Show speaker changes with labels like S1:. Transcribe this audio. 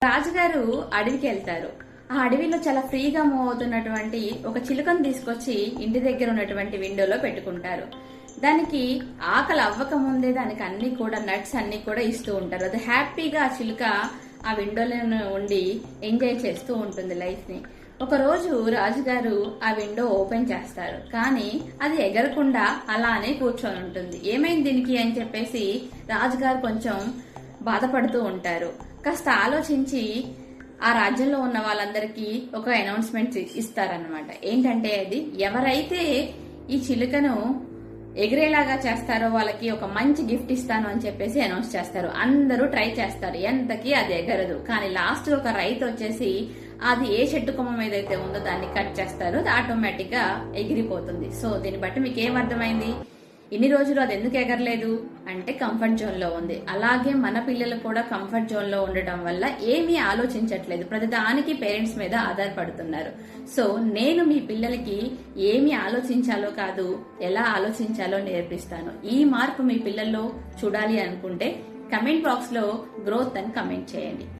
S1: రాజుగారు అడవికి వెళ్తారు. ఆ అడవిలో చాలా ఫ్రీగా మూవ్ అవుతున్నటువంటి ఒక చిలుకను తీసుకొచ్చి ఇంటి దగ్గర ఉన్నటువంటి విండోలో పెట్టుకుంటారు. దానికి ఆకలి అవ్వక ముందే దానికి అన్ని కూడా నట్స్ అన్ని కూడా ఇస్తూ ఉంటారు. అది హ్యాపీగా ఆ చిలుక ఆ విండోలో ఉండి ఎంజాయ్ చేస్తూ ఉంటుంది లైఫ్ ని. ఒక రోజు రాజుగారు ఆ విండో ఓపెన్ చేస్తారు, కానీ అది ఎగరకుండా అలానే కూర్చొని ఉంటుంది. ఏమైంది దీనికి అని చెప్పేసి రాజుగారు కొంచెం బాధపడుతూ ఉంటారు. కాస్త ఆలోచించి ఆ రాజ్యంలో ఉన్న వాళ్ళందరికీ ఒక అనౌన్స్మెంట్ ఇస్తారనమాట. ఏంటంటే అది ఎవరైతే ఈ చిలుకను ఎగిరేలాగా చేస్తారో వాళ్ళకి ఒక మంచి గిఫ్ట్ ఇస్తాను అని చెప్పేసి అనౌన్స్ చేస్తారు. అందరూ ట్రై చేస్తారు, ఎంతకీ అది ఎగరదు. కానీ లాస్ట్ ఒక రైతు వచ్చేసి అది ఏ చెట్టు కొమ్మ మీద అయితే ఉందో దాన్ని కట్ చేస్తారు, అది ఆటోమేటిక్ గా ఎగిరిపోతుంది. సో దీన్ని బట్టి మీకు ఏమర్థమైంది? ఇన్ని రోజులు అది ఎందుకు ఎగరలేదు అంటే కంఫర్ట్ జోన్ లో ఉంది. అలాగే మన పిల్లలు కూడా కంఫర్ట్ జోన్ లో ఉండటం వల్ల ఏమీ ఆలోచించట్లేదు, ప్రతిదానికి పేరెంట్స్ మీద ఆధారపడుతున్నారు. సో నేను మీ పిల్లలకి ఏమి ఆలోచించాలో కాదు, ఎలా ఆలోచించాలో నేర్పిస్తాను. ఈ మార్పు మీ పిల్లల్లో చూడాలి అనుకుంటే కమెంట్ బాక్స్ లో గ్రోత్ అని కమెంట్ చేయండి.